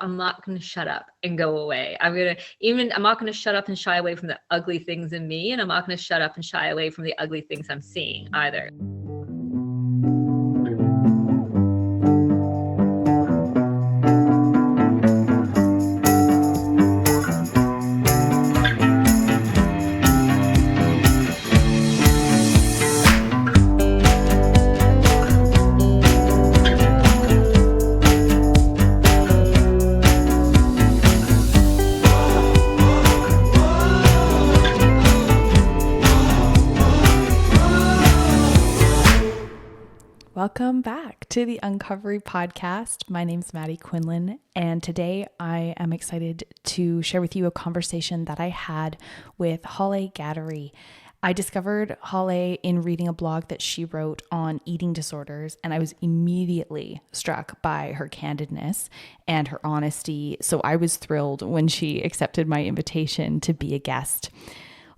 I'm not going to shut up and go away. I'm not going to shut up and shy away from the ugly things in me. And I'm not going to shut up and shy away from the ugly things I'm seeing either. Welcome back to the Uncovery podcast. My name's Maddie Quinlan, and today I am excited to share with you a conversation that I had with Hollay Ghadery. I discovered Hollay in reading a blog that she wrote on eating disorders, and I was immediately struck by her candidness and her honesty. So I was thrilled when she accepted my invitation to be a guest.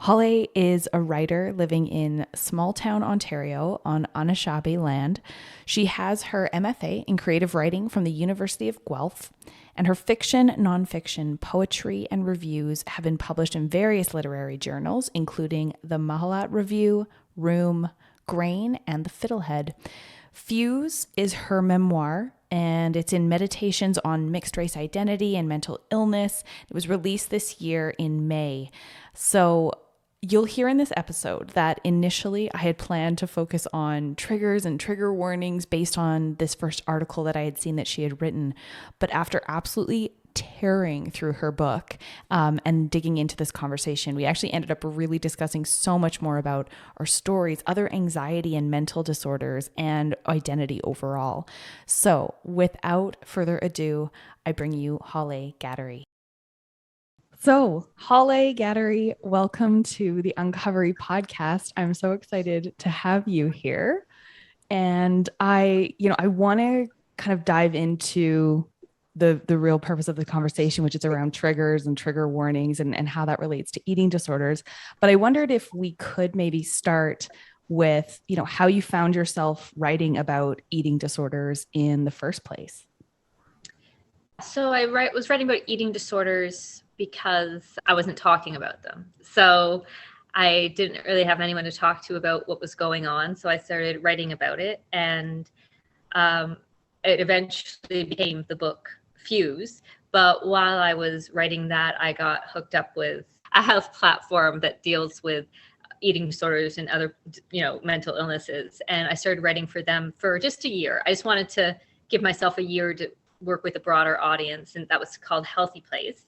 Hollay is a writer living in small town Ontario on Anishinaabe land. She has her MFA in creative writing from the University of Guelph, and her fiction, nonfiction, poetry, and reviews have been published in various literary journals, including the Malahat Review, Room, Grain, and the Fiddlehead. Fuse is her memoir, and it's in meditations on mixed race identity and mental illness. It was released this year in May. So you'll hear in this episode that initially I had planned to focus on triggers and trigger warnings based on this first article that I had seen that she had written. But after absolutely tearing through her book and digging into this conversation, we actually ended up really discussing so much more about our stories, other anxiety and mental disorders, and identity overall. So without further ado, I bring you Hollay Ghadery. So, Hollay Ghadery, welcome to the Uncovery podcast. I'm so excited to have you here. And I want to kind of dive into the real purpose of the conversation, which is around triggers and trigger warnings and how that relates to eating disorders. But I wondered if we could maybe start with, how you found yourself writing about eating disorders in the first place. So I was writing about eating disorders because I wasn't talking about them. So I didn't really have anyone to talk to about what was going on. So I started writing about it, and it eventually became the book Fuse. But while I was writing that, I got hooked up with a health platform that deals with eating disorders and other, mental illnesses. And I started writing for them for just a year. I just wanted to give myself a year to work with a broader audience, and that was called Healthy Place.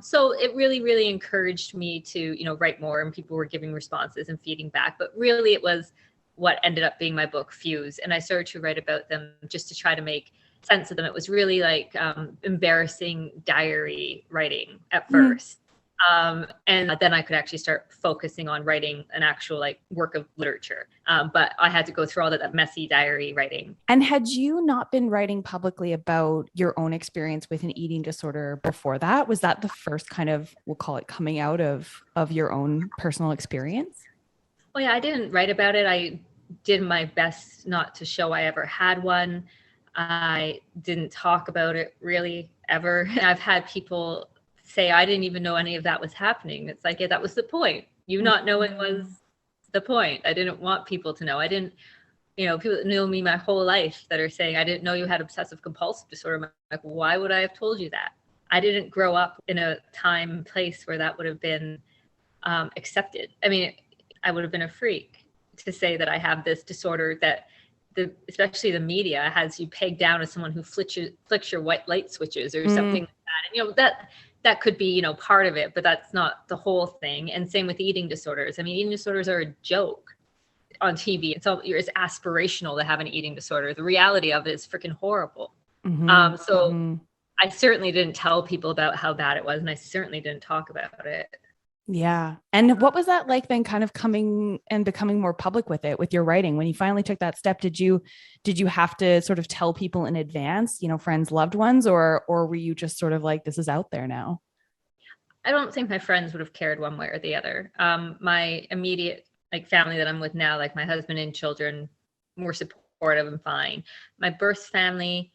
So it really, really encouraged me to, write more, and people were giving responses and feeding back. But really, it was what ended up being my book, Fuse. And I started to write about them just to try to make sense of them. It was really like embarrassing diary writing at first. And then I could actually start focusing on writing an actual work of literature. But I had to go through all that messy diary writing. And had you not been writing publicly about your own experience with an eating disorder before that? Was that the first kind of, we'll call it, coming out of your own personal experience? Well, yeah, I didn't write about it. I did my best not to show I ever had one. I didn't talk about it really ever. I've had people say, I didn't even know any of that was happening. It's like, yeah, that was the point. You not knowing was the point. I didn't want people to know. I didn't, people that knew me my whole life that are saying, I didn't know you had obsessive compulsive disorder. I'm like, why would I have told you that? I didn't grow up in a time and place where that would have been accepted. I mean, I would have been a freak to say that I have this disorder that especially the media has you pegged down as someone who flicks your white light switches or something like that. And, that could be, part of it, but that's not the whole thing. And same with eating disorders. I mean, eating disorders are a joke on TV. It's aspirational to have an eating disorder. The reality of it is freaking horrible. I certainly didn't tell people about how bad it was, and I certainly didn't talk about it. Yeah. And what was that like then, kind of coming and becoming more public with it, with your writing? When you finally took that step, did you have to sort of tell people in advance, friends, loved ones, or were you just sort of like, this is out there now? I don't think my friends would have cared one way or the other. My immediate family that I'm with now, like my husband and children, were supportive and fine. My birth family,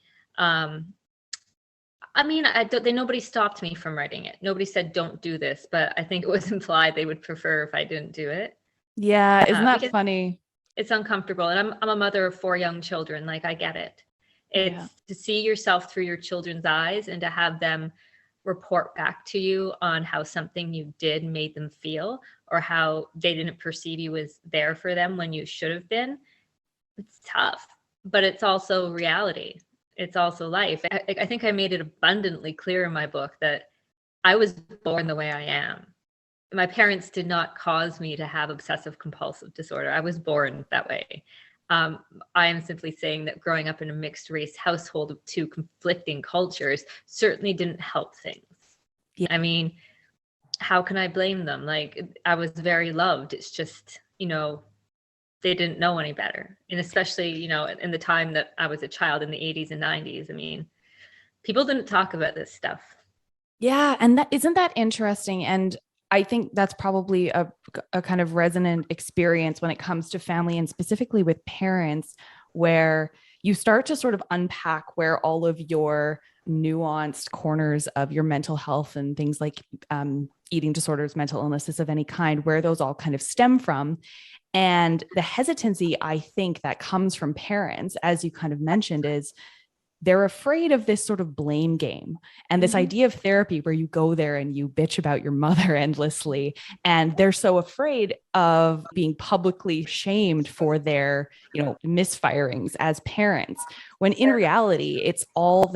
I mean, nobody stopped me from writing it. Nobody said, don't do this, but I think it was implied they would prefer if I didn't do it. Yeah, isn't that Because funny? it's uncomfortable. And I'm a mother of 4 young children. Like, I get it. Yeah. It's to see yourself through your children's eyes and to have them report back to you on how something you did made them feel, or how they didn't perceive you as there for them when you should have been. It's tough, but it's also reality. It's also life. I think I made it abundantly clear in my book that I was born the way I am. My parents did not cause me to have obsessive compulsive disorder. I was born that way. I am simply saying that growing up in a mixed race household of 2 conflicting cultures certainly didn't help things. Yeah. I mean, how can I blame them? Like, I was very loved. It's just, they didn't know any better. And especially, in the time that I was a child in the 80s and 90s, I mean, people didn't talk about this stuff. Yeah. And that isn't that interesting. And I think that's probably a kind of resonant experience when it comes to family and specifically with parents, where you start to sort of unpack where all of your nuanced corners of your mental health and things like eating disorders, mental illnesses of any kind, where those all kind of stem from. And the hesitancy, I think, that comes from parents, as you kind of mentioned, is they're afraid of this sort of blame game and this idea of therapy where you go there and you bitch about your mother endlessly. And they're so afraid of being publicly shamed for their, misfirings as parents, when in reality, it's all of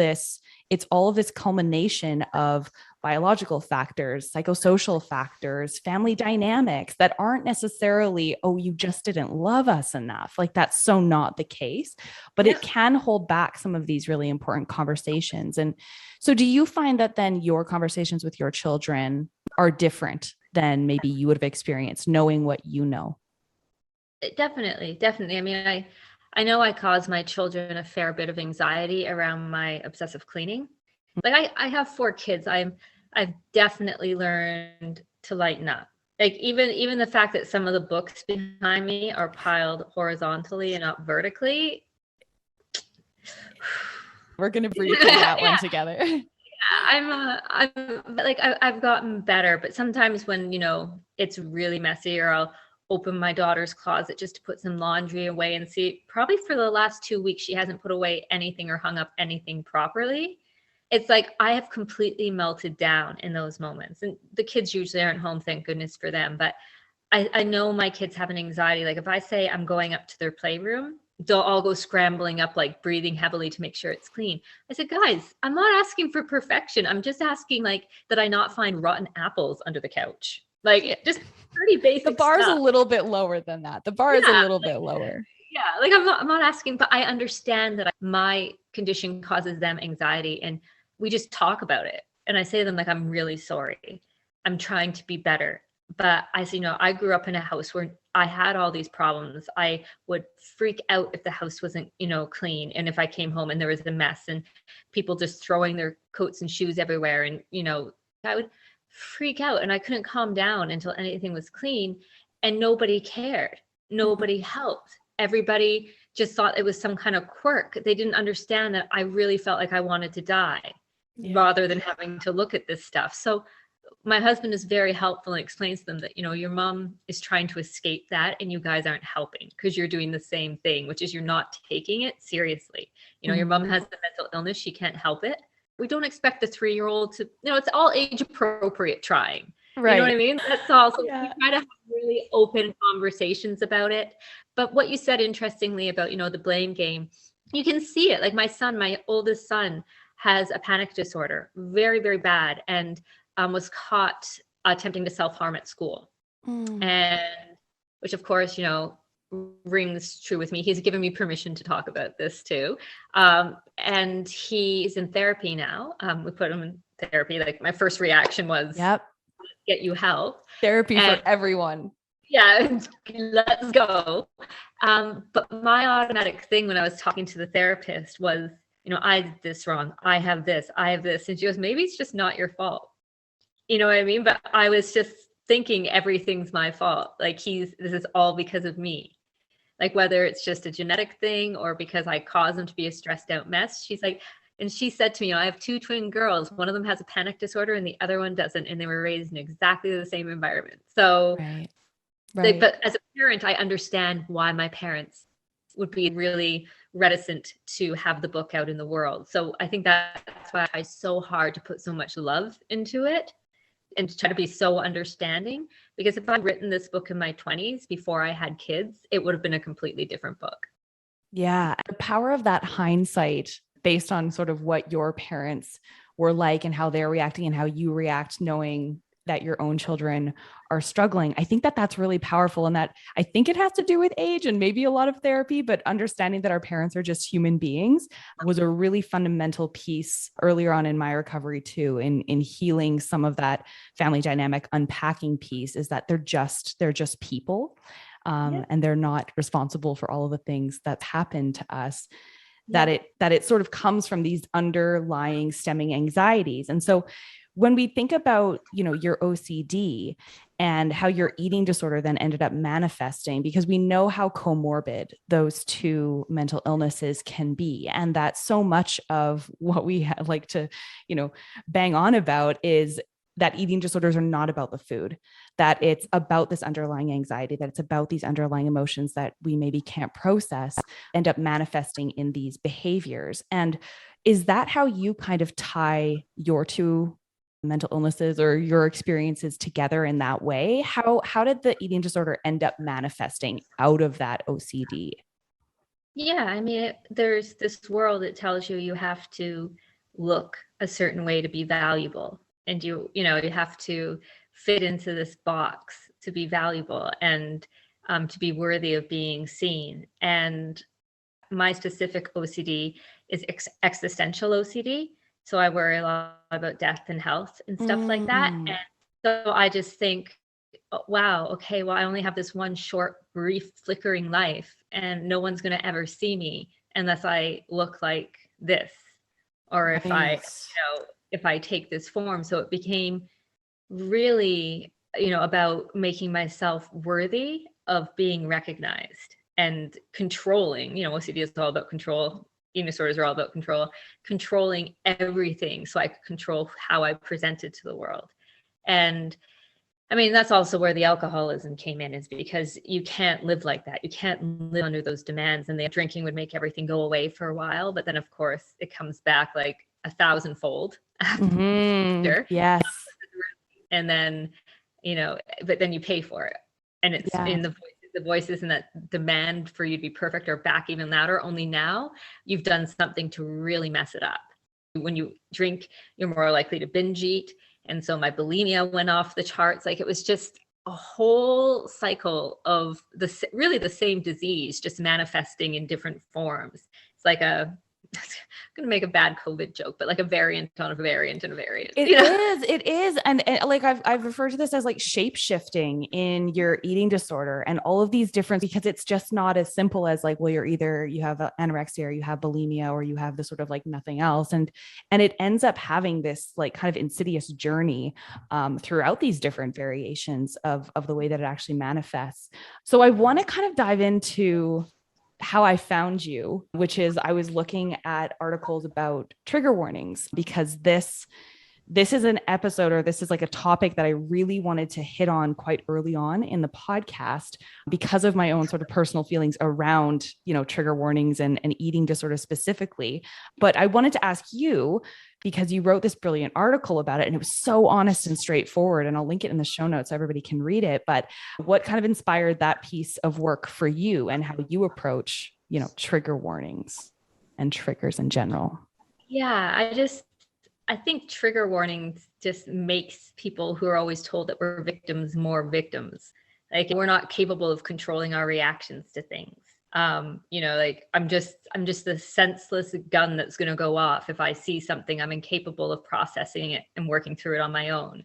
this culmination of biological factors, psychosocial factors, family dynamics that aren't necessarily, oh, you just didn't love us enough. Like, that's so not the case, but it can hold back some of these really important conversations. And so do you find that then your conversations with your children are different than maybe you would have experienced knowing what you know? Definitely. I mean, I know I cause my children a fair bit of anxiety around my obsessive cleaning. Like, I have 4 kids. I've definitely learned to lighten up. Like, even the fact that some of the books behind me are piled horizontally and not vertically. We're going to breathe through that one together. I've gotten better, but sometimes when, it's really messy, or I'll open my daughter's closet just to put some laundry away and see, probably for the last 2 weeks, she hasn't put away anything or hung up anything properly. It's like I have completely melted down in those moments. And the kids usually aren't home, thank goodness for them. But I know my kids have an anxiety. Like, if I say I'm going up to their playroom, they'll all go scrambling up, like breathing heavily to make sure it's clean. I said, guys, I'm not asking for perfection. I'm just asking, like, that I not find rotten apples under the couch. Like, just pretty basic. The bar is stuff. a little bit lower than that. The bar is a little bit lower. Yeah, like I'm not asking, but I understand that my condition causes them anxiety, and we just talk about it. And I say to them, like, I'm really sorry. I'm trying to be better. But I say, I grew up in a house where I had all these problems. I would freak out if the house wasn't, clean. And if I came home and there was a mess and people just throwing their coats and shoes everywhere. And, I would freak out, and I couldn't calm down until anything was clean, and nobody cared. Nobody helped. Everybody just thought it was some kind of quirk. They didn't understand that I really felt like I wanted to die rather than having to look at this stuff. So my husband is very helpful and explains to them that, your mom is trying to escape that, and you guys aren't helping because you're doing the same thing, which is you're not taking it seriously. Your mom has the mental illness. She can't help it. We don't expect the 3-year-old to, it's all age appropriate trying. Right. You know what I mean? That's also, we try to have really open conversations about it. But what you said, interestingly, about, the blame game, you can see it. Like, my oldest son has a panic disorder, very, very bad, and was caught attempting to self-harm at school. And which, of course, rings true with me. He's given me permission to talk about this too. And he's in therapy now. We put him in therapy. Like, my first reaction was, get you help. Therapy for everyone. Yeah, let's go. But my automatic thing when I was talking to the therapist was, I did this wrong. I have this. And she goes, maybe it's just not your fault. You know what I mean? But I was just thinking everything's my fault. Like, this is all because of me. Like, whether it's just a genetic thing or because I caused him to be a stressed out mess. She's like, And she said to me, I have two twin girls. One of them has a panic disorder and the other one doesn't. And they were raised in exactly the same environment. So, Right. but as a parent, I understand why my parents would be really reticent to have the book out in the world. So I think that's why I try so hard to put so much love into it and to try to be so understanding. Because if I'd written this book in my 20s before I had kids, it would have been a completely different book. Yeah. The power of that hindsight based on sort of what your parents were like and how they're reacting and how you react, knowing that your own children are struggling. I think that that's really powerful. And that I think it has to do with age and maybe a lot of therapy, but understanding that our parents are just human beings was a really fundamental piece earlier on in my recovery too, in healing some of that family dynamic unpacking piece, is that they're just people. And they're not responsible for all of the things that happened to us, that it sort of comes from these underlying stemming anxieties. And so when we think about, your OCD and how your eating disorder then ended up manifesting, because we know how comorbid those two mental illnesses can be, and that so much of what we like to, bang on about is that eating disorders are not about the food, that it's about this underlying anxiety, that it's about these underlying emotions that we maybe can't process, end up manifesting in these behaviors. And is that how you kind of tie your two mental illnesses or your experiences together in that way? How did the eating disorder end up manifesting out of that OCD? Yeah, I mean, there's this world that tells you have to look a certain way to be valuable, and you have to fit into this box to be valuable and to be worthy of being seen. And my specific OCD is existential OCD, so I worry a lot about death and health and stuff like that. And so I just think, oh, wow, okay, well, I only have this one short, brief, flickering life, and no one's going to ever see me unless I look like this, or if I take this form. So it became really, about making myself worthy of being recognized and controlling. OCD is all about control. Eating disorders are all about controlling everything, so I could control how I presented to the world. And I mean, that's also where the alcoholism came in, is because you can't live like that. You can't live under those demands, and the drinking would make everything go away for a while. But then, of course, it comes back like 1,000-fold after. Yes. And then, but then you pay for it. And it's in the voices and that demand for you to be perfect are back even louder. Only now you've done something to really mess it up. When you drink, you're more likely to binge eat. And so my bulimia went off the charts. Like, it was just a whole cycle of really the same disease, just manifesting in different forms. It's like I'm going to make a bad COVID joke, but like a variant on a variant and a variant. It is. And like, I've referred to this as like shape shifting in your eating disorder and all of these different, because it's just not as simple as like, well, you have anorexia or you have bulimia or you have this sort of like nothing else. And it ends up having this like kind of insidious journey throughout these different variations of the way that it actually manifests. So I want to kind of dive into how I found you, which is I was looking at articles about trigger warnings, because this is an episode, or this is like a topic that I really wanted to hit on quite early on in the podcast, because of my own sort of personal feelings around, trigger warnings and eating disorders specifically. But I wanted to ask you, because you wrote this brilliant article about it and it was so honest and straightforward, and I'll link it in the show notes so everybody can read it. But what kind of inspired that piece of work for you, and how you approach, trigger warnings and triggers in general? Yeah, I think trigger warnings just makes people who are always told that we're victims more victims. Like, we're not capable of controlling our reactions to things. Like, I'm just the senseless gun that's going to go off if I see something. I'm incapable of processing it and working through it on my own.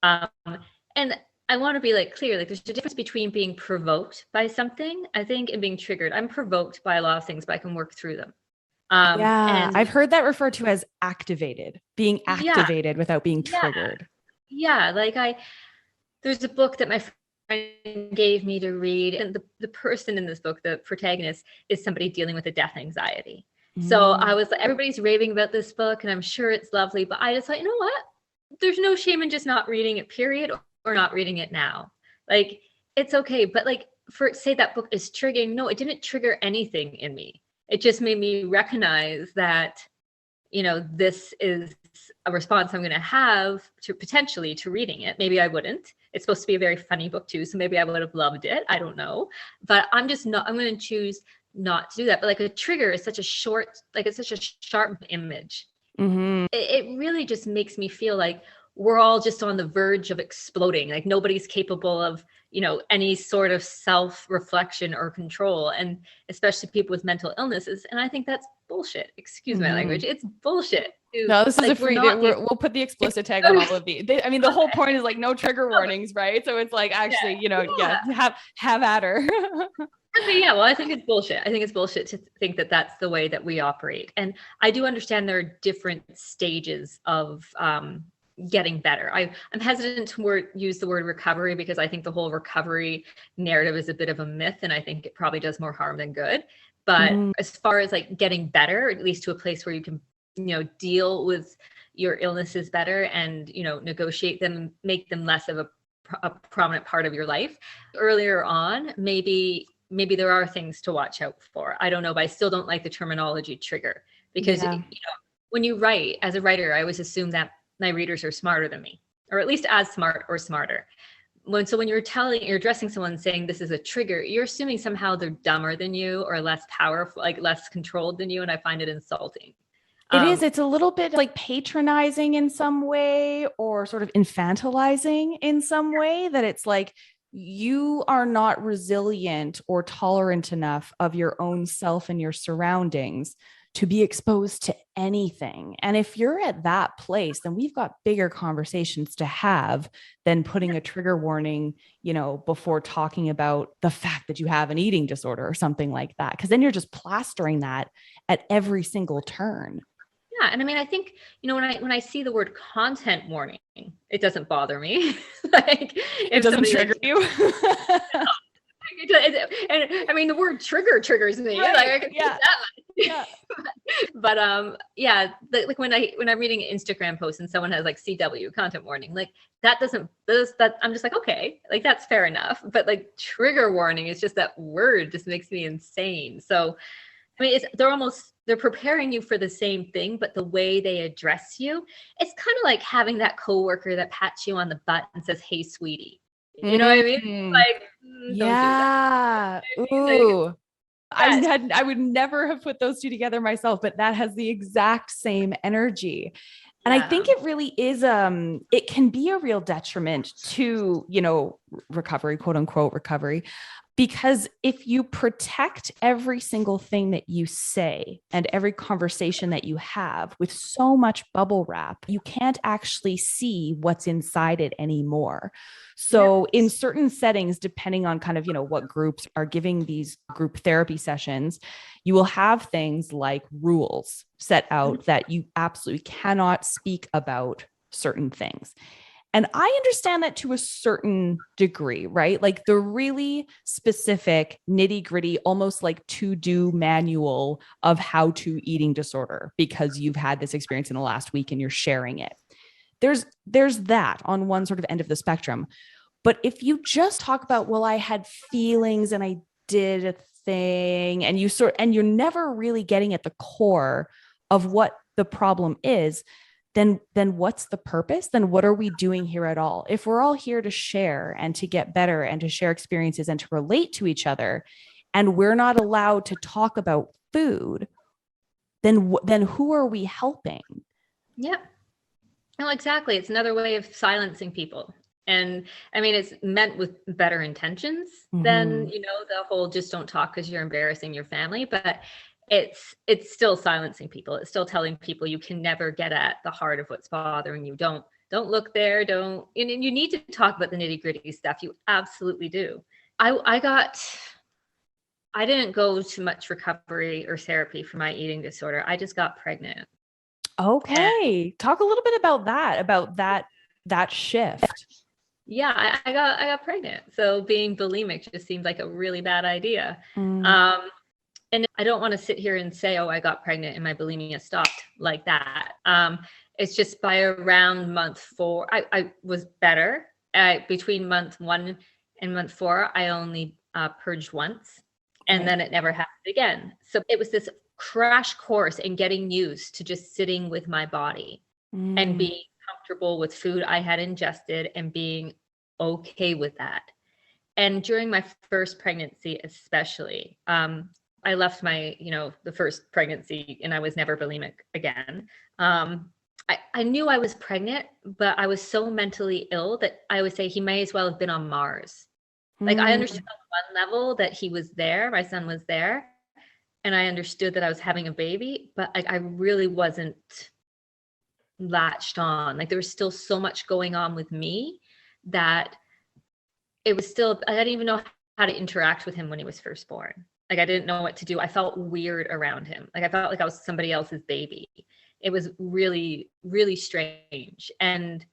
And I want to be like clear, like, there's a difference between being provoked by something, I think, and being triggered. I'm provoked by a lot of things, but I can work through them. And I've heard that referred to as being activated without being triggered. Yeah. Like, there's a book that my friend gave me to read, and the person in this book, the protagonist, is somebody dealing with a death anxiety. So I was like, everybody's raving about this book and I'm sure it's lovely, but I just thought, you know what? There's no shame in just not reading it, period, or not reading it now. Like, it's okay. But like, for say that book is triggering, no, it didn't trigger anything in me. It just made me recognize that, this is a response I'm going to have to potentially to reading it. Maybe I wouldn't. It's supposed to be a very funny book too, so maybe I would have loved it. I don't know, but I'm going to choose not to do that. But like a trigger is such a it's such a sharp image. It really just makes me feel like we're all just on the verge of exploding. Like nobody's capable of, any sort of self-reflection or control, and especially people with mental illnesses. And I think that's bullshit. Excuse my language. It's bullshit. No, this is a free. We'll put the explicit tag on all of these. I mean, the whole point is like no trigger warnings, right? So it's like actually, have at her. Okay, yeah, well, I think it's bullshit. I think it's bullshit to think that that's the way that we operate. And I do understand there are different stages of getting better. I'm hesitant to use the word recovery because I think the whole recovery narrative is a bit of a myth, and I think it probably does more harm than good. But as far as like getting better, at least to a place where you can, deal with your illnesses better and, negotiate them, make them less of a prominent part of your life earlier on, maybe there are things to watch out for. I don't know, but I still don't like the terminology trigger because, when you write as a writer, I always assume that my readers are smarter than me, or at least as smart or smarter. When you're addressing someone saying this is a trigger, you're assuming somehow they're dumber than you or less powerful, like less controlled than you. And I find it insulting. It is. It's a little bit like patronizing in some way or sort of infantilizing in some way, that it's like you are not resilient or tolerant enough of your own self and your surroundings to be exposed to anything. And if you're at that place, then we've got bigger conversations to have than putting a trigger warning, before talking about the fact that you have an eating disorder or something like that. Because then you're just plastering that at every single turn. Yeah. And I mean, I think, when I see the word content warning, it doesn't bother me. Like it doesn't trigger you. And I mean, the word trigger triggers me. Right. Like I can that. Yeah. But like when I'm reading an Instagram post and someone has like CW content warning, like that I'm just like, okay, like that's fair enough. But like trigger warning is just, that word just makes me insane. So I mean, they're preparing you for the same thing, but the way they address you, it's kind of like having that coworker that pats you on the butt and says, "Hey, sweetie." You know what I mean? Like, yeah. Don't do that. Ooh. I would never have put those two together myself, but that has the exact same energy. And I think it really is, it can be a real detriment to, recovery, quote unquote recovery, because if you protect every single thing that you say and every conversation that you have with so much bubble wrap, you can't actually see what's inside it anymore. So in certain settings, depending on kind of, what groups are giving these group therapy sessions, you will have things like rules set out that you absolutely cannot speak about certain things. And I understand that to a certain degree, right? Like the really specific nitty gritty, almost like to-do manual of how to eating disorder, because you've had this experience in the last week and you're sharing it. There's that on one sort of end of the spectrum. But if you just talk about, well, I had feelings and I did a thing, and you're never really getting at the core of what the problem is, then what's the purpose? Then what are we doing here at all? If we're all here to share and to get better and to share experiences and to relate to each other, and we're not allowed to talk about food, then who are we helping? Yeah. Well, exactly. It's another way of silencing people. And I mean, it's meant with better intentions than, the whole just don't talk because you're embarrassing your family. But it's still silencing people. It's still telling people you can never get at the heart of what's bothering you. Don't look there. And you need to talk about the nitty gritty stuff. You absolutely do. I didn't go to much recovery or therapy for my eating disorder. I just got pregnant. Okay. Talk a little bit about that shift. Yeah, I got pregnant. So being bulimic just seemed like a really bad idea. And I don't want to sit here and say, oh, I got pregnant and my bulimia stopped like that. It's just by around month 4, I was better. Between month 1 and month 4, I only purged once, and then it never happened again. So it was this crash course in getting used to just sitting with my body and being comfortable with food I had ingested and being okay with that. And during my first pregnancy, especially, I left my, the first pregnancy and I was never bulimic again. I knew I was pregnant, but I was so mentally ill that I would say he may as well have been on Mars. Like I understood on one level that he was there, my son was there, and I understood that I was having a baby, but I really wasn't latched on. Like there was still so much going on with me that it was still, I didn't even know how to interact with him when he was first born. Like I didn't know what to do. I felt weird around him. Like I felt like I was somebody else's baby. It was really, really strange. And,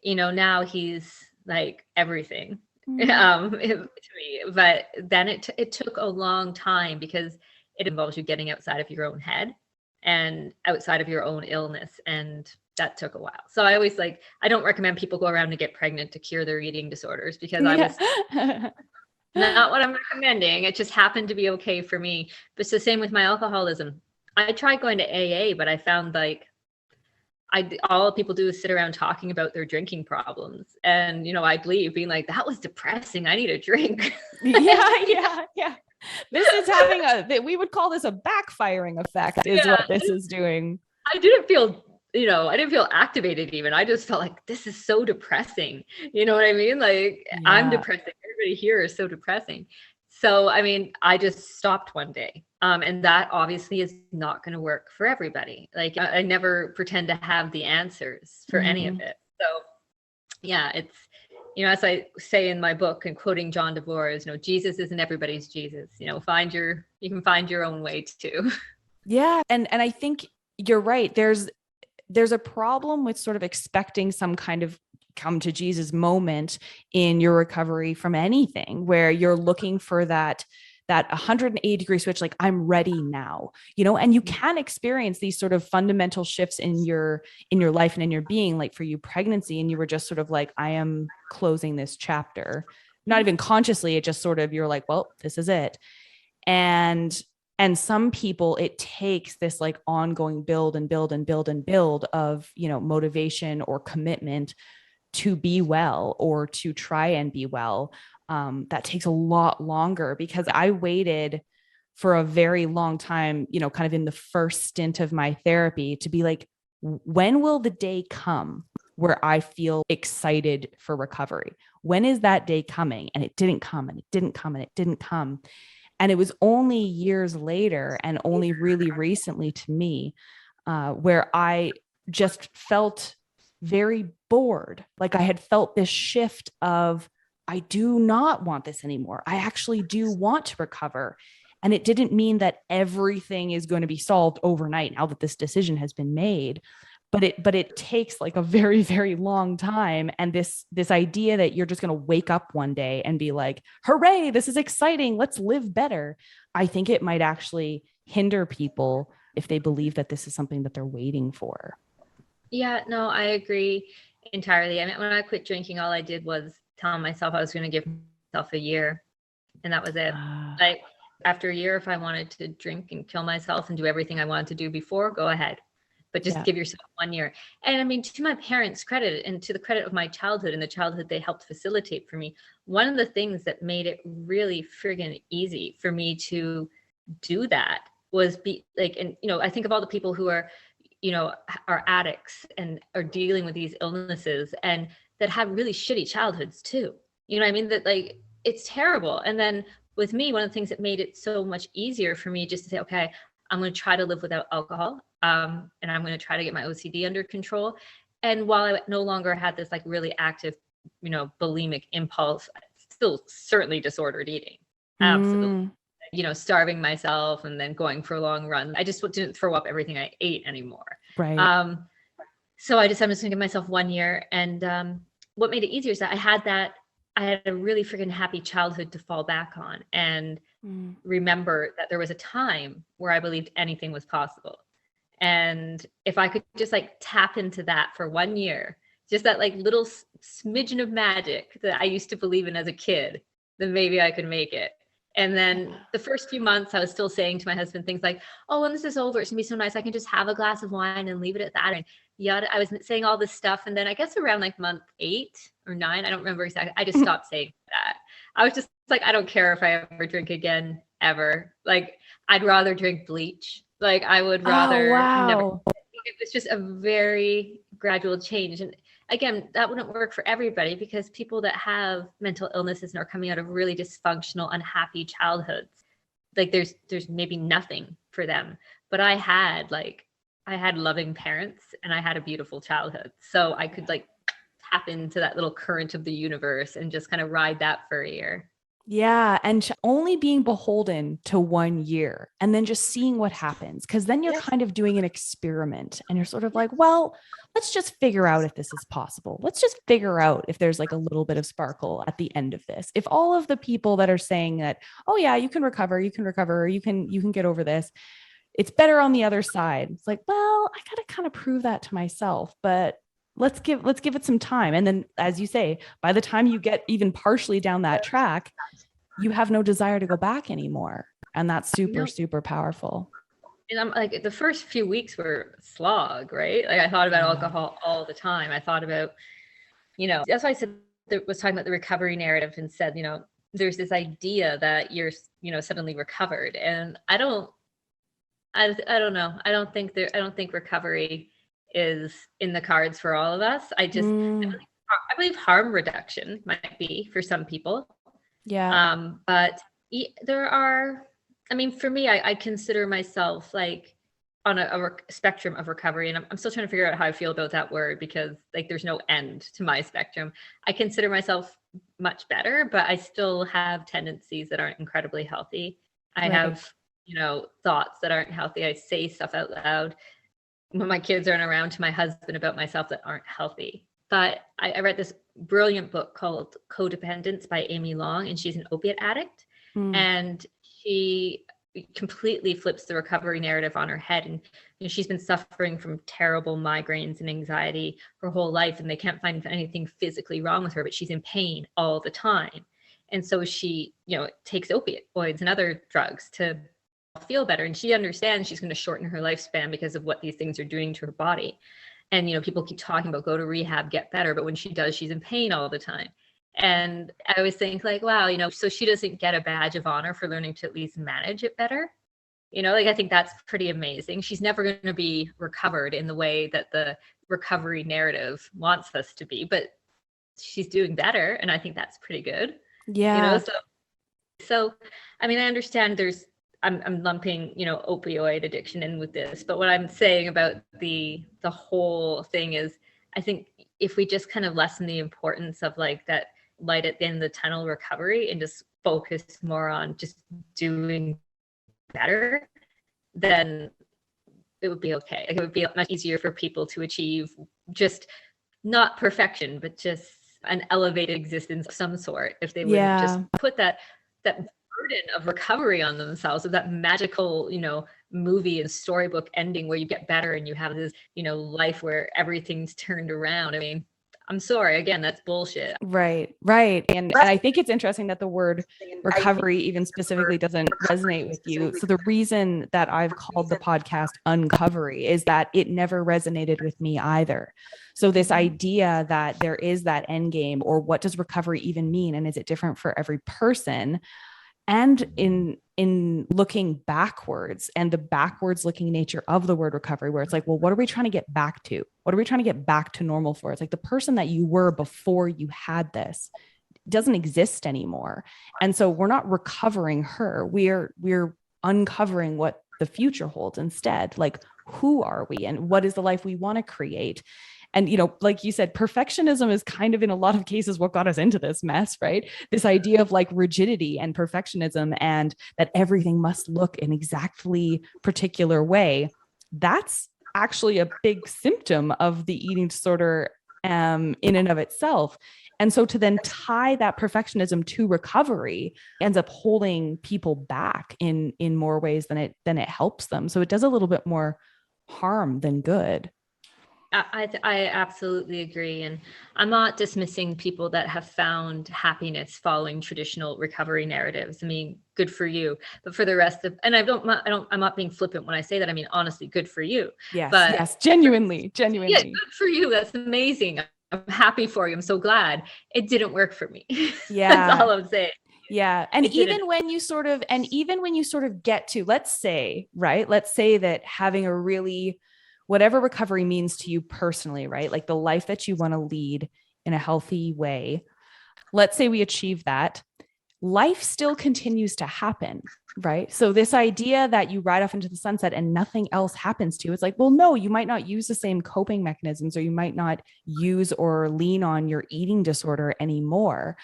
now he's like everything to me. But then it took a long time because it involves you getting outside of your own head and outside of your own illness. And that took a while. So I always I don't recommend people go around to get pregnant to cure their eating disorders because I was not what I'm recommending. It just happened to be okay for me. But it's the same with my alcoholism. I tried going to AA, but I found all people do is sit around talking about their drinking problems. And, I'd leave being like, that was depressing. I need a drink. Yeah. This is having we would call this a backfiring effect is what this is doing. I didn't feel activated even. I just felt like this is so depressing. You know what I mean? I'm depressing. Everybody here is so depressing. So, I just stopped one day. And that obviously is not going to work for everybody. I never pretend to have the answers for any of it. So yeah, it's, as I say in my book and quoting John DeVore, Jesus isn't everybody's Jesus. You can find your own way too. Yeah. And I think you're right. There's a problem with sort of expecting some kind of come to Jesus moment in your recovery from anything where you're looking for that 180-degree switch, like I'm ready now, and you can experience these sort of fundamental shifts in your life and in your being, like for you pregnancy, and you were just sort of like, I am closing this chapter, not even consciously, it just sort of, you're like, well, this is it. And some people, it takes this ongoing build and build and build and build of, motivation or commitment to be well or to try and be well. That takes a lot longer because I waited for a very long time, kind of in the first stint of my therapy to be like, when will the day come where I feel excited for recovery? When is that day coming? And it didn't come and it didn't come and it didn't come. And it was only years later and only really recently to me where I just felt very bored. Like I had felt this shift of, I do not want this anymore. I actually do want to recover. And it didn't mean that everything is going to be solved overnight now that this decision has been made. But it takes a very, very long time. And this idea that you're just going to wake up one day and be like, hooray, this is exciting. Let's live better. I think it might actually hinder people if they believe that this is something that they're waiting for. Yeah, no, I agree entirely. When I quit drinking, all I did was tell myself I was going to give myself a year, and that was it. After a year, if I wanted to drink and kill myself and do everything I wanted to do before, go ahead. But just give yourself 1 year. And to my parents' credit and to the credit of my childhood and the childhood they helped facilitate for me, one of the things that made it really friggin' easy for me to do that was I think of all the people who are addicts and are dealing with these illnesses and that have really shitty childhoods too. You know what I mean? That it's terrible. And then with me, one of the things that made it so much easier for me just to say, okay, I'm going to try to live without alcohol. And I'm going to try to get my OCD under control. And while I no longer had this really active, bulimic impulse, still certainly disordered eating. Absolutely. Starving myself and then going for a long run. I just didn't throw up everything I ate anymore. Right. So I decided I'm just going to give myself 1 year. And what made it easier is that I had a really freaking happy childhood to fall back on. And remember that there was a time where I believed anything was possible. And if I could just like tap into that for 1 year, just that like little smidgen of magic that I used to believe in as a kid, then maybe I could make it. And then the first few months, I was still saying to my husband things like, oh, when this is over, it's gonna be so nice. I can just have a glass of wine and leave it at that. And yada, I was saying all this stuff. And then I guess around like month 8 or 9, I don't remember exactly. I just stopped saying that. I was just like, I don't care if I ever drink again, ever. Like, I'd rather drink bleach. Like, I would rather never. It was just a very gradual change. And again, that wouldn't work for everybody, because people that have mental illnesses and are coming out of really dysfunctional, unhappy childhoods, like there's maybe nothing for them. But I had loving parents and I had a beautiful childhood. So I could like tap into that little current of the universe and just kind of ride that for a year. Yeah. And only being beholden to 1 year and then just seeing what happens. Cause then you're kind of doing an experiment and you're sort of like, well, let's just figure out if this is possible. Let's just figure out if there's like a little bit of sparkle at the end of this. If all of the people that are saying that, oh yeah, you can recover, or you can get over this, it's better on the other side. It's like, well, I got to kind of prove that to myself, but let's give it some time. And then, as you say, by the time you get even partially down that track, you have no desire to go back anymore. And that's super, super powerful. And I'm like, the first few weeks were slog, right? Like I thought about alcohol all the time. I thought about, that's why I said, was talking about the recovery narrative and said, there's this idea that you're, suddenly recovered. And I don't know. I don't think recovery is in the cards for all of us. I believe harm reduction might be for some people. Yeah. But there are, for me, I consider myself like on a spectrum of recovery, and I'm still trying to figure out how I feel about that word, because like there's no end to my spectrum. I consider myself much better, but I still have tendencies that aren't incredibly healthy. I have, thoughts that aren't healthy. I say stuff out loud when my kids aren't around to my husband about myself that aren't healthy. But I read this brilliant book called Codependence by Amy Long, and she's an opiate addict. And she completely flips the recovery narrative on her head. And she's been suffering from terrible migraines and anxiety her whole life, and they can't find anything physically wrong with her, but she's in pain all the time. And so she, takes opioids and other drugs to feel better. And she understands she's going to shorten her lifespan because of what these things are doing to her body. And, people keep talking about go to rehab, get better. But when she does, she's in pain all the time. And I always think like, wow, so she doesn't get a badge of honor for learning to at least manage it better. I think that's pretty amazing. She's never going to be recovered in the way that the recovery narrative wants us to be, but she's doing better. And I think that's pretty good. Yeah. So, I understand I'm lumping, opioid addiction in with this, but what I'm saying about the whole thing is, I think if we just kind of lessen the importance of like that light at the end of the tunnel recovery and just focus more on just doing better, then it would be okay. It would be much easier for people to achieve just not perfection, but just an elevated existence of some sort if they would just put that burden of recovery on themselves, of that magical, movie and storybook ending where you get better and you have this, life where everything's turned around. I'm sorry, again, that's bullshit. Right. And I think it's interesting that the word recovery even specifically doesn't resonate with you. So the reason that I've called the podcast Uncovery is that it never resonated with me either. So this idea that there is that end game, or what does recovery even mean? And is it different for every person? And in looking backwards, and the backwards looking nature of the word recovery, where it's like, well, what are we trying to get back to? What are we trying to get back to normal for? It's like the person that you were before you had this doesn't exist anymore. And so we're not recovering her. We're uncovering what the future holds instead. Like, who are we and what is the life we want to create? And, like you said, perfectionism is kind of in a lot of cases what got us into this mess, right? This idea of like rigidity and perfectionism, and that everything must look an exactly particular way. That's actually a big symptom of the eating disorder in and of itself. And so to then tie that perfectionism to recovery ends up holding people back in more ways than it helps them. So it does a little bit more harm than good. I absolutely agree. And I'm not dismissing people that have found happiness following traditional recovery narratives. I mean, good for you. But for the rest of, and I'm not being flippant when I say that. I mean, honestly, good for you. Yes. But yes. Genuinely. yeah, good for you. That's amazing. I'm happy for you. I'm so glad. It didn't work for me. Yeah. That's all I'm saying. Yeah. And even when you sort of get to, let's say that having a really, whatever recovery means to you personally, right? Like the life that you want to lead in a healthy way. Let's say we achieve that. Life still continues to happen, right? So this idea that you ride off into the sunset and nothing else happens to you, it's like, well, no, you might not use the same coping mechanisms, or you might not use or lean on your eating disorder anymore.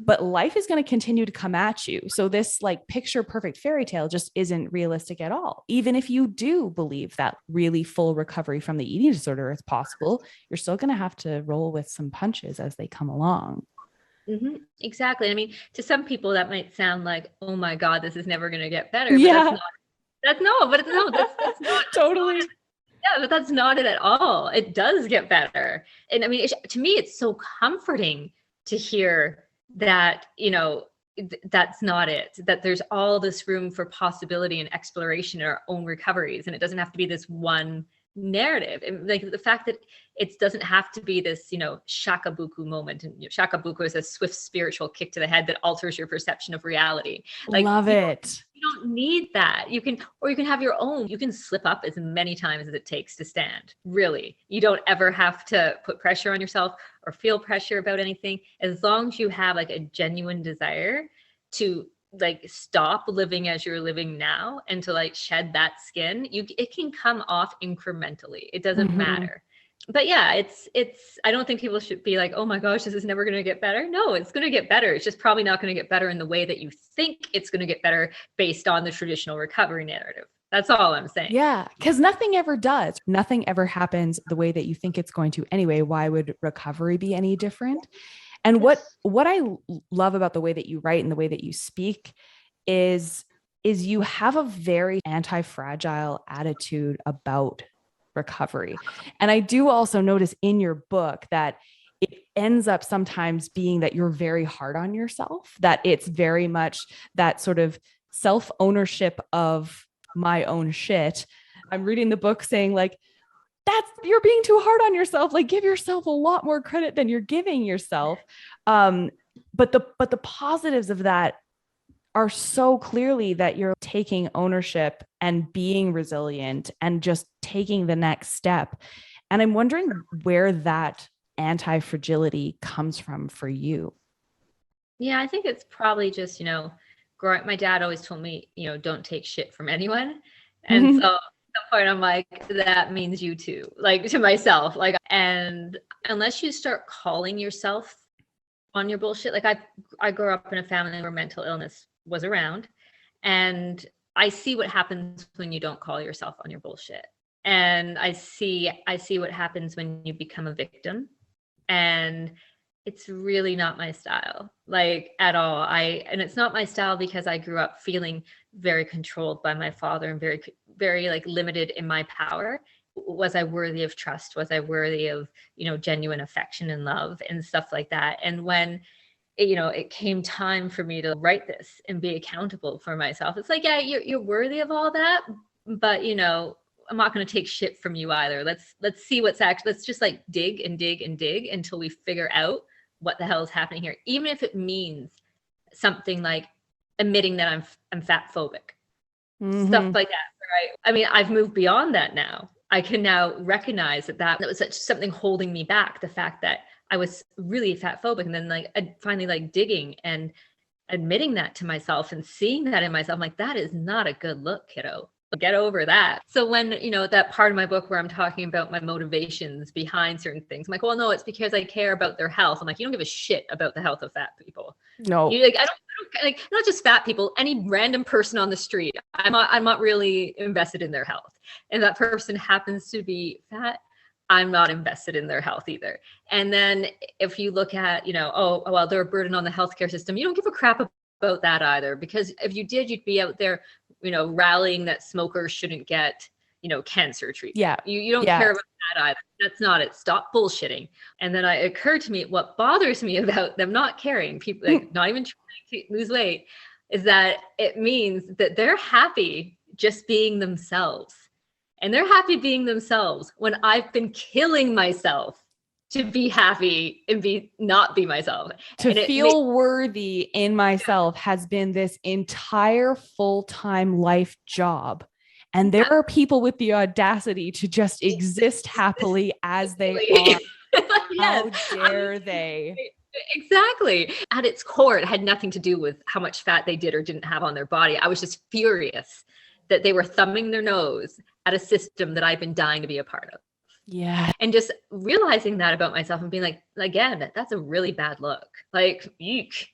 But life is going to continue to come at you. So this like picture perfect fairy tale just isn't realistic at all. Even if you do believe that really full recovery from the eating disorder is possible, you're still going to have to roll with some punches as they come along. Mm-hmm. Exactly. I mean, to some people that might sound like, oh my God, this is never going to get better. But yeah. that's not totally. Yeah, but that's not it at all. It does get better. And I mean, to me, it's so comforting to hear that, that's not it, that there's all this room for possibility and exploration in our own recoveries. And it doesn't have to be this one narrative. And like the fact that it doesn't have to be this, shakabuku moment. And shakabuku is a swift spiritual kick to the head that alters your perception of reality. Like, love it. You don't need that. You can have your own. You can slip up as many times as it takes to stand. Really, you don't ever have to put pressure on yourself or feel pressure about anything. As long as you have like a genuine desire to like stop living as you're living now and to like shed that skin, it can come off incrementally. It doesn't matter. But yeah, it's I don't think people should be like, oh my gosh, this is never going to get better. No, it's going to get better. It's just probably not going to get better in the way that you think it's going to get better based on the traditional recovery narrative. That's all I'm saying. Yeah, because nothing ever does. Nothing ever happens the way that you think it's going to anyway. Why would recovery be any different? And what I love about the way that you write and the way that you speak is you have a very anti-fragile attitude about recovery. And I do also notice in your book that it ends up sometimes being that you're very hard on yourself, that it's very much that sort of self-ownership of my own shit. I'm reading the book saying like, you're being too hard on yourself. Like give yourself a lot more credit than you're giving yourself. But the positives of that are so clearly that you're taking ownership and being resilient and just taking the next step. And I'm wondering where that anti-fragility comes from for you. Yeah, I think it's probably just, growing. My dad always told me, don't take shit from anyone. And so at some point I'm like, that means you too, like to myself, like, and unless you start calling yourself on your bullshit, like I grew up in a family where mental illness was around, and I see what happens when you don't call yourself on your bullshit. And I see what happens when you become a victim. And it's really not my style, like at all. And it's not my style because I grew up feeling very controlled by my father and very, very like limited in my power. Was I worthy of trust? Was I worthy of, genuine affection and love and stuff like that? And when, it came time for me to write this and be accountable for myself, it's like, yeah, you're worthy of all that, but I'm not going to take shit from you either. Let's see what's actually, let's just like dig and dig and dig until we figure out what the hell is happening here. Even if it means something like admitting that I'm fat phobic, stuff like that. Right. I mean, I've moved beyond that now. I can now recognize that was such something holding me back. The fact that I was really fat phobic, and then like I finally like digging and admitting that to myself and seeing that in myself, I'm like, that is not a good look, kiddo. Get over that. So when, that part of my book where I'm talking about my motivations behind certain things, I'm like, well, no, it's because I care about their health. I'm like, you don't give a shit about the health of fat people. No, I don't like, not just fat people, any random person on the street. I'm not really invested in their health. And that person happens to be fat. I'm not invested in their health either. And then if you look at, oh, well, they're a burden on the healthcare system, you don't give a crap about that either, because if you did, you'd be out there, rallying that smokers shouldn't get, cancer treatment. Yeah. You don't care about that either. That's not it. Stop bullshitting. And then it occurred to me, what bothers me about them not caring, people like not even trying to lose weight, is that it means that they're happy just being themselves. And they're happy being themselves when I've been killing myself to be happy and not be myself. To feel worthy in myself has been this entire full-time life job. And there are people with the audacity to just exist happily as they are. How dare they? Exactly. At its core, it had nothing to do with how much fat they did or didn't have on their body. I was just furious that they were thumbing their nose at a system that I've been dying to be a part of. Yeah. And just realizing that about myself and being like, again, that's a really bad look. Like, eek.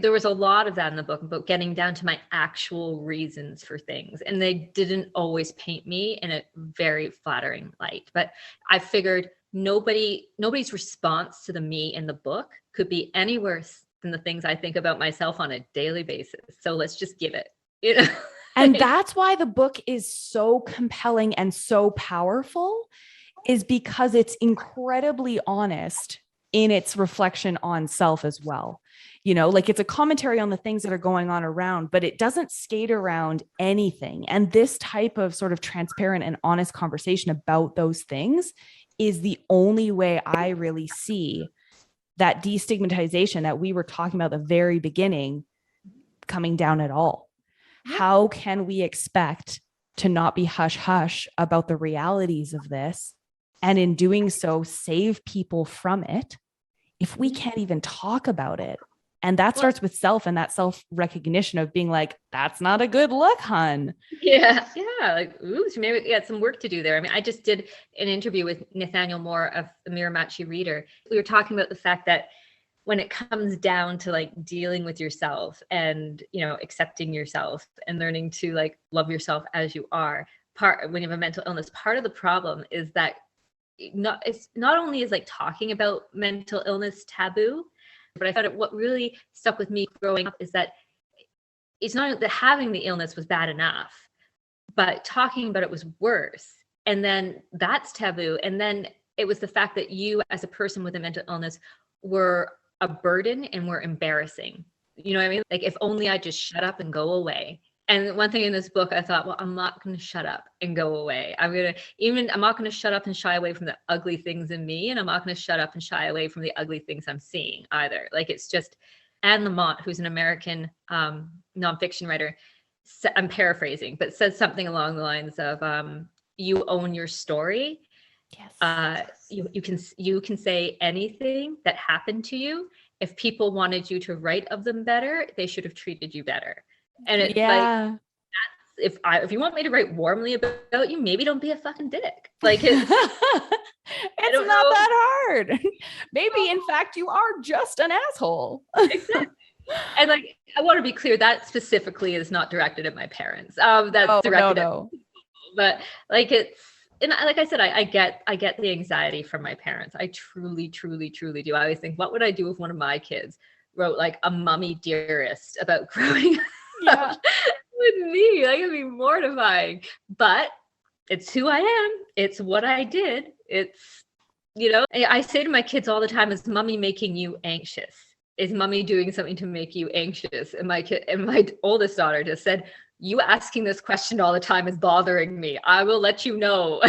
There was a lot of that in the book about getting down to my actual reasons for things. And they didn't always paint me in a very flattering light. But I figured nobody's response to the me in the book could be any worse than the things I think about myself on a daily basis. So let's just give it, And that's why the book is so compelling and so powerful, is because it's incredibly honest in its reflection on self as well. Like it's a commentary on the things that are going on around, but it doesn't skate around anything. And this type of sort of transparent and honest conversation about those things is the only way I really see that destigmatization that we were talking about at the very beginning coming down at all. How can we expect to not be hush hush about the realities of this, and in doing so save people from it, if we can't even talk about it? And that starts with self, and that self-recognition of being like, that's not a good look, hun. Yeah. Like, ooh, so maybe we got some work to do there. I mean, I just did an interview with Nathaniel Moore of the Miramachi Reader. We were talking about the fact that when it comes down to like dealing with yourself and, accepting yourself and learning to like love yourself as you are, when you have a mental illness, part of the problem is that it's not only is like talking about mental illness taboo, but I thought what really stuck with me growing up is that it's not that having the illness was bad enough, but talking about it was worse. And then that's taboo. And then it was the fact that you as a person with a mental illness were a burden and were embarrassing. You know what I mean? Like, if only I just shut up and go away. And one thing in this book, I thought, well, I'm not going to shut up and go away. I'm not going to shut up and shy away from the ugly things in me. And I'm not going to shut up and shy away from the ugly things I'm seeing either. Like, it's just Anne Lamott, who's an American nonfiction writer, I'm paraphrasing, but says something along the lines of, you own your story. Yes. You can say anything that happened to you. If people wanted you to write of them better, they should have treated you better. And it's like, if you want me to write warmly about you, maybe don't be a fucking dick. Like, it's not that hard. Maybe in fact you are just an asshole. Exactly. And like, I want to be clear, that specifically is not directed at my parents. That's directed at people. But like, it's, and like I said, I get the anxiety from my parents. I truly, truly, truly do. I always think, what would I do if one of my kids wrote like a mummy dearest about growing up with me? Like, it'd be mortifying. But it's who I am. It's what I did. It's, I say to my kids all the time, is mommy making you anxious? Is mommy doing something to make you anxious? And my oldest daughter just said, you asking this question all the time is bothering me. I will let you know.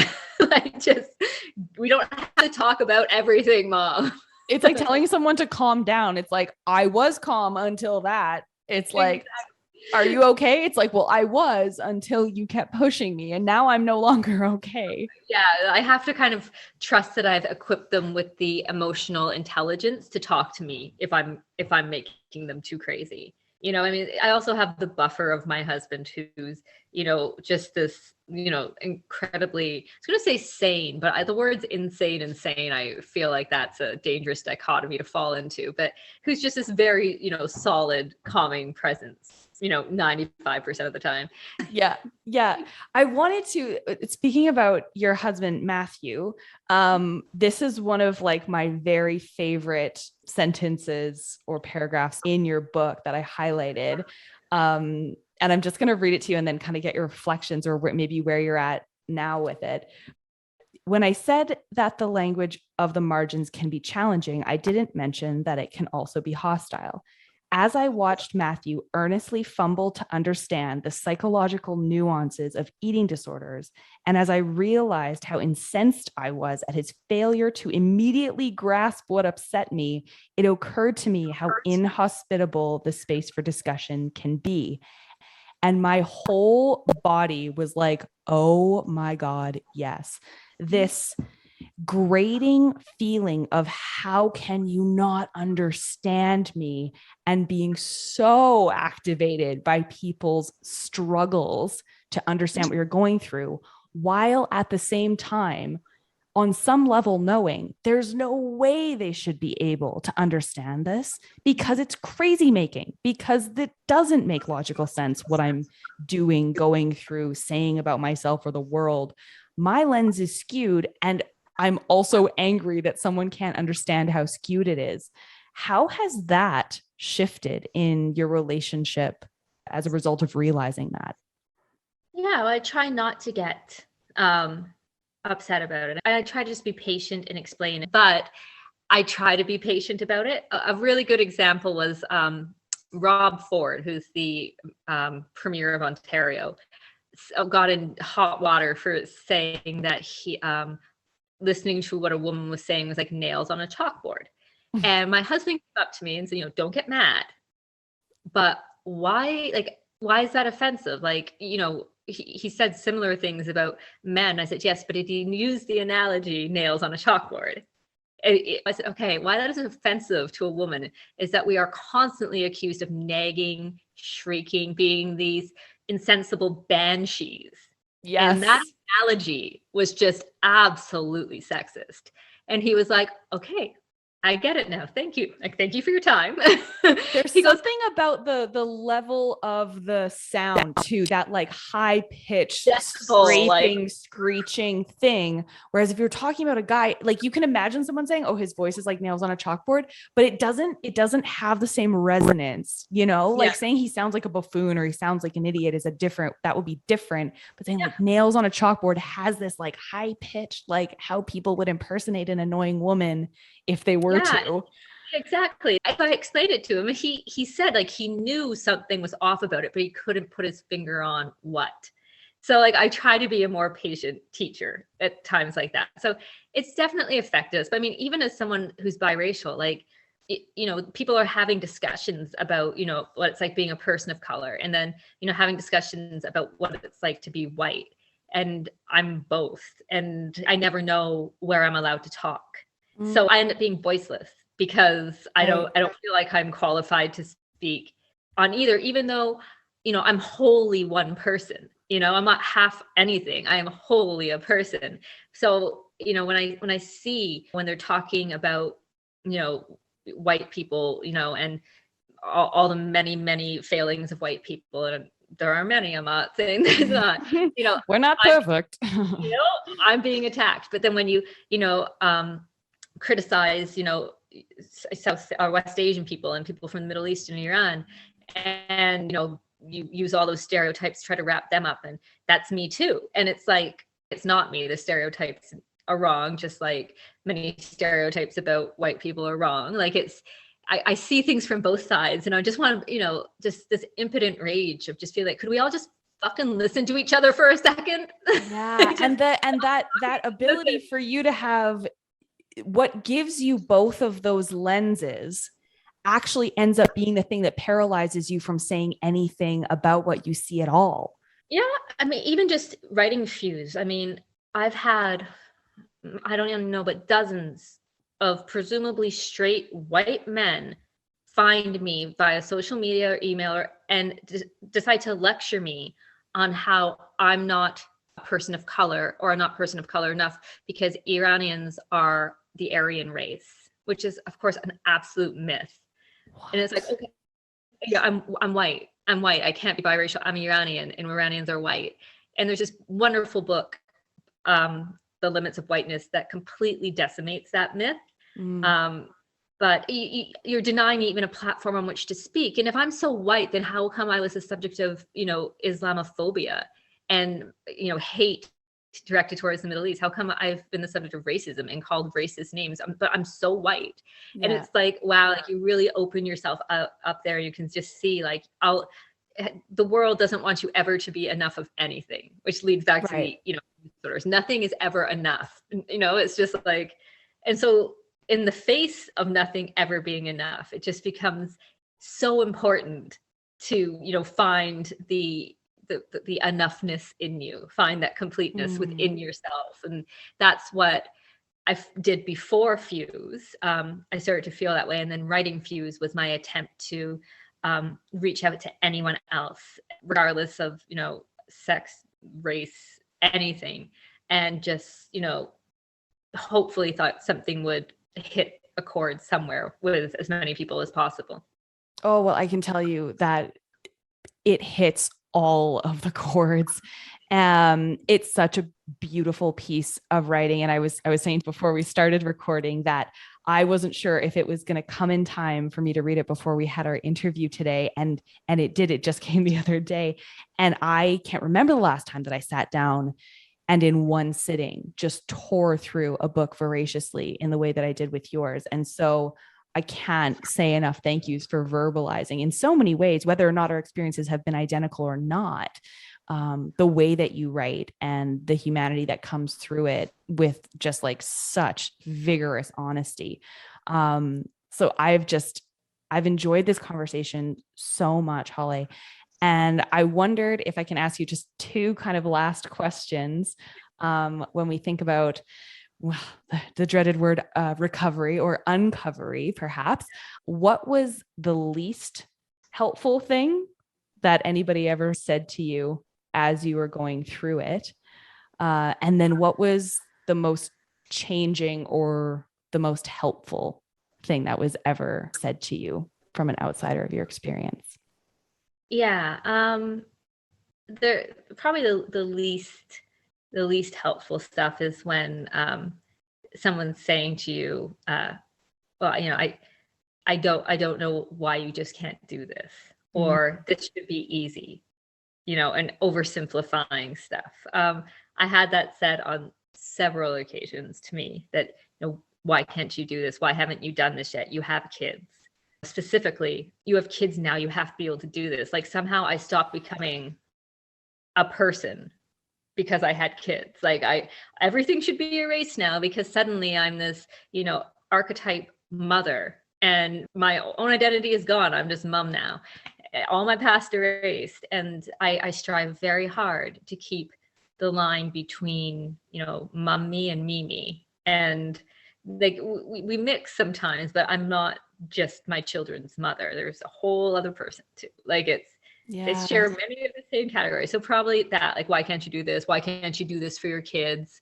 We don't have to talk about everything, Mom. It's like telling someone to calm down. It's like, I was calm until that. It's like, are you okay? It's like, well, I was until you kept pushing me, and now I'm no longer okay. Yeah, I have to kind of trust that I've equipped them with the emotional intelligence to talk to me if I'm making them too crazy. I mean, I also have the buffer of my husband who's, just this, incredibly, I was going to say sane, but the words insane and sane, I feel like that's a dangerous dichotomy to fall into, but who's just this very, solid, calming presence. 95% of the time. Yeah. Yeah. I wanted to, speaking about your husband, Matthew, this is one of like my very favorite sentences or paragraphs in your book that I highlighted. And I'm just going to read it to you and then kind of get your reflections or maybe where you're at now with it. When I said that the language of the margins can be challenging, I didn't mention that it can also be hostile. As I watched Matthew earnestly fumble to understand the psychological nuances of eating disorders, and as I realized how incensed I was at his failure to immediately grasp what upset me, it occurred to me how inhospitable the space for discussion can be. And my whole body was like, oh my God, yes. This grating feeling of how can you not understand me, and being so activated by people's struggles to understand what you're going through, while at the same time on some level knowing there's no way they should be able to understand this because it's crazy making, because it doesn't make logical sense what I'm doing, going through, saying about myself or the world. My lens is skewed, and I'm also angry that someone can't understand how skewed it is. How has that shifted in your relationship as a result of realizing that? Yeah, well, I try not to get upset about it. I try to just be patient and explain it, but I try to be patient about it. A really good example was Rob Ford, who's the Premier of Ontario, got in hot water for saying that he listening to what a woman was saying was like nails on a chalkboard. And my husband came up to me and said, don't get mad, but why is that offensive? Like, he said similar things about men. I said, yes, but if you use the analogy nails on a chalkboard, I said, okay, why that is offensive to a woman is that we are constantly accused of nagging, shrieking, being these insensible banshees. Yes. And that analogy was just absolutely sexist. And he was like, okay, I get it now. Thank you. Like, thank you for your time. There's something about the level of the sound too, that like high pitched scraping, screeching thing. Whereas if you're talking about a guy, like you can imagine someone saying, oh, his voice is like nails on a chalkboard, but it doesn't have the same resonance, like saying he sounds like a buffoon or he sounds like an idiot that would be different. But saying like nails on a chalkboard has this like high pitched, like how people would impersonate an annoying woman if they were to. Exactly. I explained it to him. He said like he knew something was off about it, but he couldn't put his finger on what. So like I try to be a more patient teacher at times like that. So it's definitely affected us. But I mean, even as someone who's biracial, like people are having discussions about what it's like being a person of color, and then having discussions about what it's like to be white. And I'm both, and I never know where I'm allowed to talk. So I end up being voiceless because I don't feel like I'm qualified to speak on either, even though, I'm wholly one person, I'm not half anything. I am wholly a person. So, when I see when they're talking about, white people, and all the many, many failings of white people, and there are many, I'm not saying there's not, we're not perfect. I'm being attacked. But then when you criticize, South or West Asian people and people from the Middle East and Iran, and you use all those stereotypes to try to wrap them up, and that's me too. And it's like, it's not me. The stereotypes are wrong, just like many stereotypes about white people are wrong. Like I see things from both sides, and I just want just this impotent rage of just feel like, could we all just fucking listen to each other for a second? Yeah. and that ability for you to have what gives you both of those lenses actually ends up being the thing that paralyzes you from saying anything about what you see at all. Yeah. I mean, even just writing Fuse. I mean, I've had, I don't even know, but dozens of presumably straight white men find me via social media or email and decide to lecture me on how I'm not a person of color, or I'm not person of color enough because Iranians are the Aryan race, which is of course an absolute myth. What? And it's like, okay, yeah, I'm white. I'm white. I can't be biracial. I'm Iranian, and Iranians are white. And there's this wonderful book, The Limits of Whiteness, that completely decimates that myth. But you're denying me even a platform on which to speak. And if I'm so white, then how come I was the subject of, Islamophobia and, hate directed towards the Middle East? How come I've been the subject of racism and called racist names? But I'm so white. And it's like, wow, like you really open yourself up there. You can just see like, the world doesn't want you ever to be enough of anything, which leads back to the, disorders. Nothing is ever enough. It's just like, and so in the face of nothing ever being enough, it just becomes so important to, find the enoughness in you, find that completeness within yourself. And that's what I did before Fuse. I started to feel that way. And then writing Fuse was my attempt to reach out to anyone else, regardless of, sex, race, anything. And just, hopefully thought something would hit a chord somewhere with as many people as possible. Oh, well, I can tell you that it hits all of the chords. It's such a beautiful piece of writing. And I was saying before we started recording that I wasn't sure if it was going to come in time for me to read it before we had our interview today. And it did. It just came the other day. And I can't remember the last time that I sat down and in one sitting just tore through a book voraciously in the way that I did with yours. And so I can't say enough thank yous for verbalizing in so many ways, whether or not our experiences have been identical or not, the way that you write and the humanity that comes through it with just like such vigorous honesty. So I've enjoyed this conversation so much, Hollay. And I wondered if I can ask you just two kind of last questions when we think about the dreaded word recovery or uncovery, perhaps. What was the least helpful thing that anybody ever said to you as you were going through it? And then what was the most changing or the most helpful thing that was ever said to you from an outsider of your experience? Yeah. There probably the least helpful stuff is when someone's saying to you, well, I don't know why you just can't do this, or this should be easy, and oversimplifying stuff. I had that said on several occasions to me that, why can't you do this? Why haven't you done this yet? You have kids. Specifically, you have kids now, you have to be able to do this. Like somehow I stopped becoming a person because I had kids. Like everything should be erased now because suddenly I'm this, archetype mother and my own identity is gone. I'm just mom now. All my past erased. And I strive very hard to keep the line between, mummy and Mimi. And like we mix sometimes, but I'm not just my children's mother. There's a whole other person too. Like they share many of the same categories. So probably that, like, why can't you do this? Why can't you do this for your kids?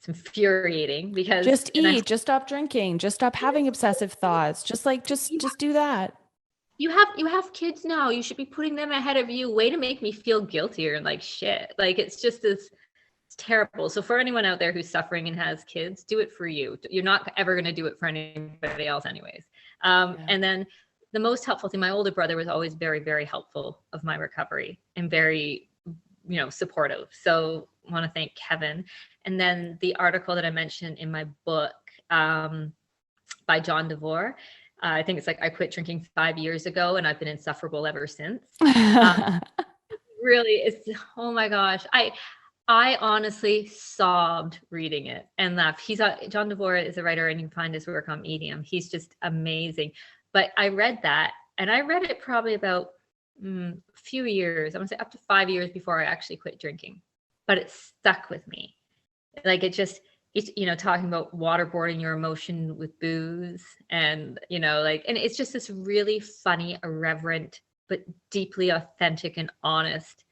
It's infuriating because just eat, just stop drinking, just stop having obsessive thoughts. Just do that. You have kids now. You should be putting them ahead of you. Way to make me feel guiltier and like shit. Like it's just this. It's terrible. So for anyone out there who's suffering and has kids, do it for you. You're not ever going to do it for anybody else anyways. And then the most helpful thing, my older brother was always very, very helpful of my recovery and very, supportive. So I want to thank Kevin. And then the article that I mentioned in my book by John DeVore, I think it's like, I quit drinking 5 years ago and I've been insufferable ever since. Really, it's, oh my gosh. I honestly sobbed reading it and laughed. John DeVore is a writer and you can find his work on Medium. He's just amazing. But I read that and I read it probably about a few years, I want to say up to 5 years before I actually quit drinking, but it stuck with me. Like it's talking about waterboarding your emotion with booze and, and it's just this really funny, irreverent, but deeply authentic and honest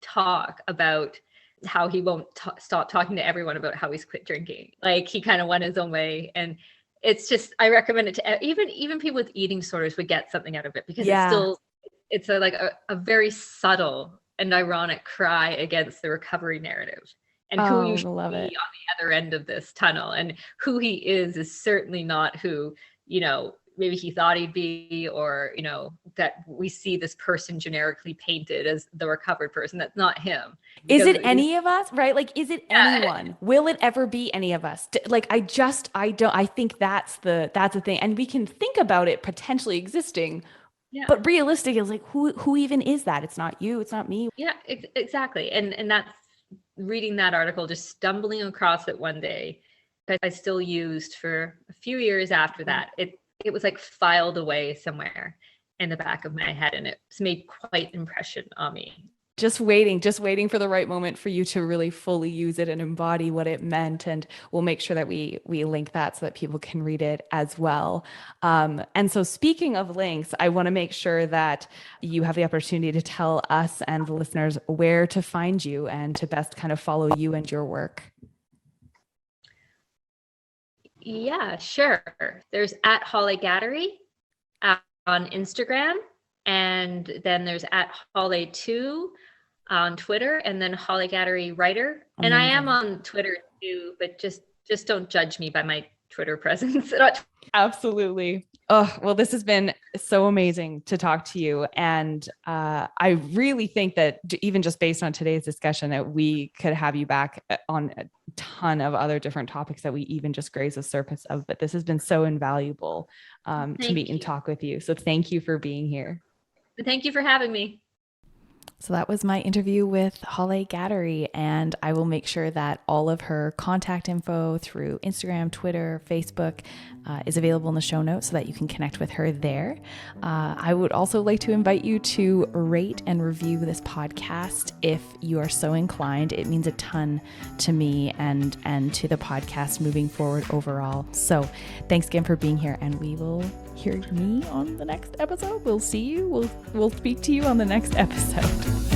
talk about how he won't stop talking to everyone about how he's quit drinking. Like he kind of went his own way. And it's just, I recommend it to even people with eating disorders would get something out of it because it's still it's a very subtle and ironic cry against the recovery narrative and who you should love be it. on the other end of this tunnel. And who he is certainly not who, maybe he thought he'd be, or, that we see this person generically painted as the recovered person. That's not him. Is it any of us, right? Like, is it anyone? Will it ever be any of us? Like, I think that's the thing. And we can think about it potentially existing, but realistic is like, who even is that? It's not you. It's not me. Yeah, exactly. And that's reading that article, just stumbling across it one day that I still used for a few years after that. It was like filed away somewhere in the back of my head, and it's made quite an impression on me. Just waiting for the right moment for you to really fully use it and embody what it meant. And we'll make sure that we link that so that people can read it as well. And so speaking of links, I want to make sure that you have the opportunity to tell us and the listeners where to find you and to best kind of follow you and your work. Yeah, sure. There's at Hollay Ghadery on Instagram, and then there's at Hollay2 on Twitter, and then Hollay Ghadery writer. Amazing. And I am on Twitter too, but just don't judge me by my Twitter presence. Absolutely. Oh, well, this has been so amazing to talk to you. And I really think that even just based on today's discussion, that we could have you back on a ton of other different topics that we even just graze the surface of. But this has been so invaluable to meet and talk with you. So thank you for being here. Thank you for having me. So that was my interview with Hollay Ghadery, and I will make sure that all of her contact info through Instagram, Twitter, Facebook is available in the show notes so that you can connect with her there. I would also like to invite you to rate and review this podcast if you are so inclined. It means a ton to me and to the podcast moving forward overall. So thanks again for being here, and we will hear me on the next episode. We'll see you. We'll speak to you on the next episode.